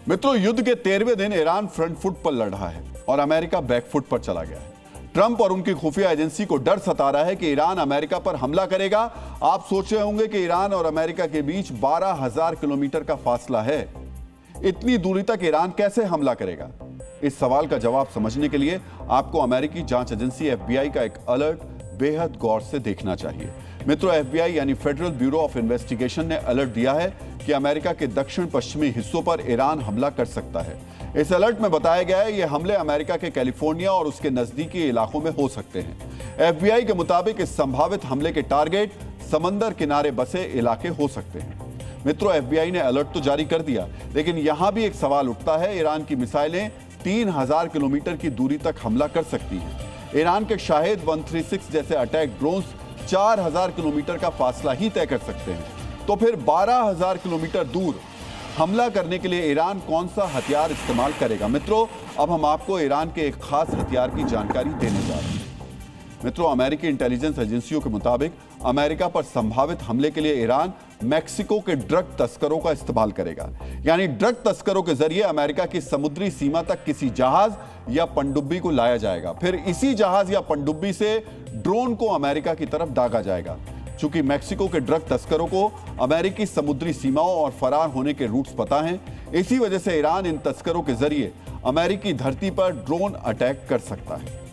मित्रों, युद्ध के 13वें दिन ईरान फ्रंट फुट पर लड़ रहा है और अमेरिका बैक फुट पर चला गया है। ट्रंप और उनकी खुफिया एजेंसी को डर सता रहा है कि ईरान अमेरिका पर हमला करेगा। आप सोच रहे होंगे कि ईरान और अमेरिका के बीच 12,000 किलोमीटर का फासला है। इतनी दूरी तक ईरान कैसे हमला करेगा? इस सवाल का जवाब समझने के लिए आपको अमेरिकी जांच एजेंसी FBI का एक अलर्ट बेहद गौर से देखना चाहिए। मित्रों, FBI यानी फेडरल ब्यूरो ऑफ इन्वेस्टिगेशन ने अलर्ट दिया है कि अमेरिका के दक्षिण पश्चिमी हिस्सों पर ईरान हमला कर सकता है। इस अलर्ट में बताया गया है ये हमले अमेरिका के कैलिफोर्निया और उसके नजदीकी इलाकों में हो सकते हैं। FBI के मुताबिक इस संभावित हमले के टारगेट समंदर किनारे बसे इलाके हो सकते हैं। मित्रों, FBI ने अलर्ट तो जारी कर दिया, लेकिन यहां भी एक सवाल उठता है। ईरान की मिसाइलें 3,000 किलोमीटर की दूरी तक हमला कर सकती हैं। ईरान के शाहिद 136 जैसे अटैक ड्रोन्स 4,000 किलोमीटर का फासला ही तय कर सकते हैं। तो फिर 12,000 किलोमीटर दूर हमला करने के लिए ईरान कौन सा हथियार इस्तेमाल करेगा? मित्रों, अब हम आपको ईरान के एक खास हथियार की जानकारी देने जा रहे हैं। मित्रों, अमेरिकी इंटेलिजेंस एजेंसियों के मुताबिक अमेरिका पर संभावित हमले के लिए ईरान मेक्सिको के ड्रग तस्करों का इस्तेमाल करेगा। यानी ड्रग तस्करों के जरिए अमेरिका की समुद्री सीमा तक किसी जहाज या पनडुब्बी को लाया जाएगा। फिर इसी जहाज या पनडुब्बी से ड्रोन को अमेरिका की तरफ दागा जाएगा। चूंकि मेक्सिको के ड्रग तस्करों को अमेरिकी समुद्री सीमाओं और फरार होने के रूट्स पता हैं, इसी वजह से ईरान इन तस्करों के जरिए अमेरिकी धरती पर ड्रोन अटैक कर सकता है।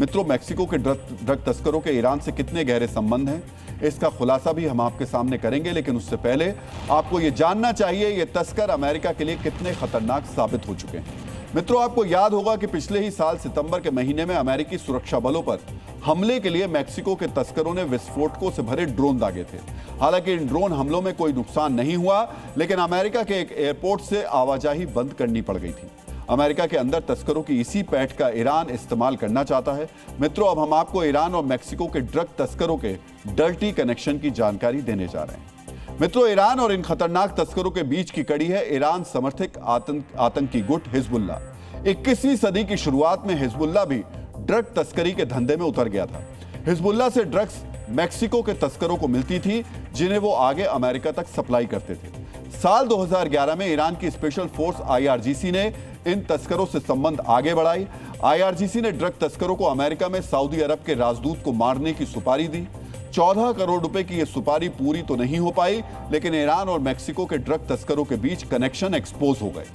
मित्रों, मेक्सिको के ड्रग तस्करों के ईरान से कितने गहरे संबंध हैं, इसका खुलासा भी हम आपके सामने करेंगे। लेकिन उससे पहले आपको यह जानना चाहिए ये तस्कर अमेरिका के लिए कितने खतरनाक साबित हो चुके हैं। मित्रों, आपको याद होगा कि पिछले ही साल सितंबर के महीने में अमेरिकी सुरक्षा बलों पर हमले के लिए मेक्सिको के तस्करों ने विस्फोटकों से भरे ड्रोन दागे थे। हालांकि इन ड्रोन हमलों में कोई नुकसान नहीं हुआ, लेकिन अमेरिका के एक एयरपोर्ट से आवाजाही बंद करनी पड़ गई थी। अमेरिका के अंदर तस्करों की इसी पैठ का ईरान इस्तेमाल करना चाहता है। मित्रों, अब हम आपको ईरान और मेक्सिको के ड्रग तस्करों के डर्टी कनेक्शन की जानकारी देने जा रहे हैं। मित्रों, ईरान और इन खतरनाक तस्करों के बीच की कड़ी है ईरान समर्थित आतंकी गुट हिजबुल्ला। 21वीं सदी की शुरुआत में हिजबुल्ला भी ड्रग तस्करी के धंधे में उतर गया था। हिजबुल्ला से ड्रग्स मेक्सिको के तस्करों को मिलती थी, जिन्हें वो आगे अमेरिका तक सप्लाई करते थे। साल 2011 में ईरान की स्पेशल फोर्स IRGC ने इन तस्करों से संबंध आगे बढ़ाई। IRGC ने ड्रग तस्करों को अमेरिका में सऊदी अरब के राजदूत को मारने की सुपारी दी। 14 करोड़ रुपए की यह सुपारी पूरी तो नहीं हो पाई, लेकिन ईरान और मेक्सिको के ड्रग तस्करों के बीच कनेक्शन एक्सपोज हो गए।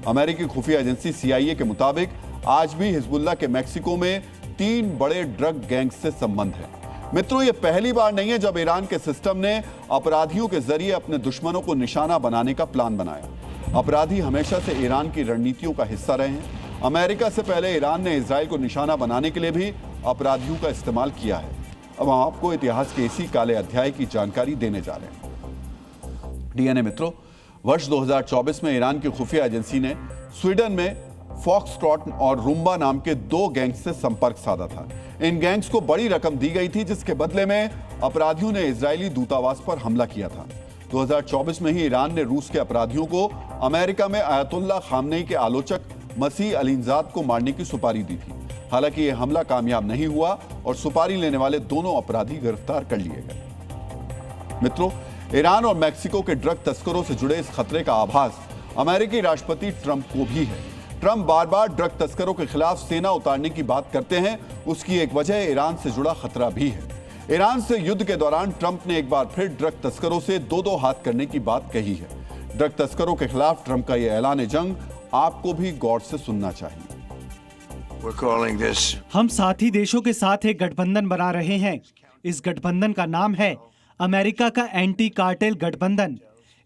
अमेरिकी खुफिया एजेंसी CIA के मुताबिक आज भी हिजबुल्ला के मेक्सिको में 3 बड़े ड्रग गैंग्स से संबंध है। मित्रों, यह पहली बार नहीं है जब ईरान के सिस्टम ने अपराधियों के जरिए अपने दुश्मनों को निशाना बनाने का प्लान बनाया। अपराधी हमेशा से ईरान की रणनीतियों का हिस्सा रहे हैं। अमेरिका से पहले ईरान ने इजराइल को निशाना बनाने के लिए भी अपराधियों का इस्तेमाल किया है। अब हम आपको इतिहास के इसी काले अध्याय की जानकारी देने जा रहे हैं। DNA मित्रों, वर्ष 2024 में ईरान की खुफिया एजेंसी ने स्वीडन में फॉक्सट्रॉट और रूम्बा नाम के 2 गैंग्स से संपर्क साधा था। इन गैंग्स को बड़ी रकम दी गई थी, जिसके बदले में अपराधियों ने इजरायली दूतावास पर हमला किया था। 2024 में ही ईरान ने रूस के अपराधियों को अमेरिका में अयतुल्ला खामनेई के आलोचक मसीह अलीजाद को मारने की सुपारी दी थी। हालांकि यह हमला कामयाब नहीं हुआ और सुपारी लेने वाले दोनों अपराधी गिरफ्तार कर लिए गए। मित्रों, ईरान और मेक्सिको के ड्रग तस्करों से जुड़े इस खतरे का आभास अमेरिकी राष्ट्रपति ट्रंप को भी है। ट्रंप बार बार ड्रग तस्करों के खिलाफ सेना उतारने की बात करते हैं। उसकी एक वजह ईरान से जुड़ा खतरा भी है। ईरान से युद्ध के दौरान ट्रंप ने एक बार फिर ड्रग तस्करों से 2-2 हाथ करने की बात कही है। ड्रग तस्करों के खिलाफ ट्रंप का यह ऐलान जंग आपको भी गौर से सुनना चाहिए। हम साथी देशों के साथ एक गठबंधन बना रहे हैं। इस गठबंधन का नाम है अमेरिका का एंटी कार्टेल गठबंधन।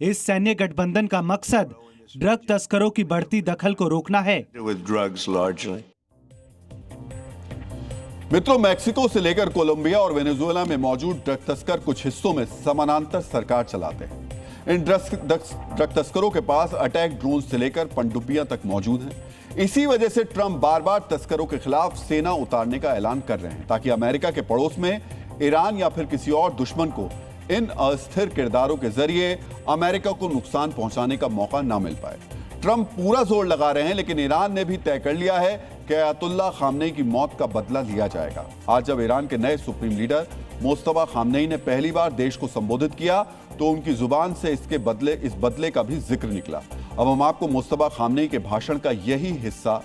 इस सैन्य गठबंधन का मकसद ड्रग तस्करों की बढ़ती दखल को रोकना है। मित्रों, मेक्सिको से लेकर कोलंबिया और वेनेजुएला में मौजूद ड्रग तस्कर कुछ हिस्सों में समानांतर सरकार चलाते हैं। इन ड्रग तस्करों के पास अटैक ड्रोन से लेकर पनडुब्बियां तक मौजूद हैं। इसी वजह से ट्रंप बार बार तस्करों के खिलाफ सेना उतारने का ऐलान कर रहे हैं, ताकि अमेरिका के पड़ोस में ईरान या फिर किसी और दुश्मन को इन अस्थिर किरदारों के जरिए अमेरिका को नुकसान पहुंचाने का मौका ना मिल पाए। ट्रंप पूरा जोर लगा रहे हैं, लेकिन ईरान ने भी तय कर लिया है कि अयतुल्ला खामनेई की मौत का बदला लिया जाएगा। आज जब ईरान के नए सुप्रीम लीडर मुस्तफा खामनेई ने पहली बार देश को संबोधित किया, तो उनकी जुबान से इस बदले का भी जिक्र निकला। अब हम आपको मुस्तफा खामनेई के भाषण का यही हिस्सा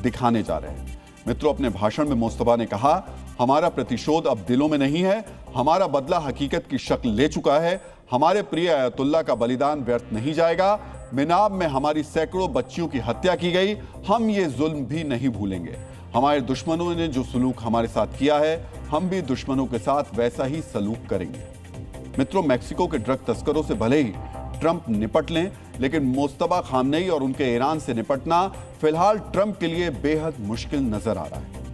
दिखाने जा रहे हैं। मित्रों, अपने भाषण में मुस्तफा ने कहा, हमारा प्रतिशोध अब दिलों में नहीं है, हमारा बदला हकीकत की शक्ल ले चुका है। हमारे प्रिय अयतुल्ला का बलिदान व्यर्थ नहीं जाएगा। मिनाब में हमारी सैकड़ों बच्चियों की हत्या की गई, हम ये जुल्म भी नहीं भूलेंगे। हमारे दुश्मनों ने जो सलूक हमारे साथ किया है, हम भी दुश्मनों के साथ वैसा ही सलूक करेंगे। मित्रों, मैक्सिको के ड्रग तस्करों से भले ही ट्रंप निपट लें, लेकिन मुस्तफा खामनेई और उनके ईरान से निपटना फिलहाल ट्रंप के लिए बेहद मुश्किल नजर आ रहा है।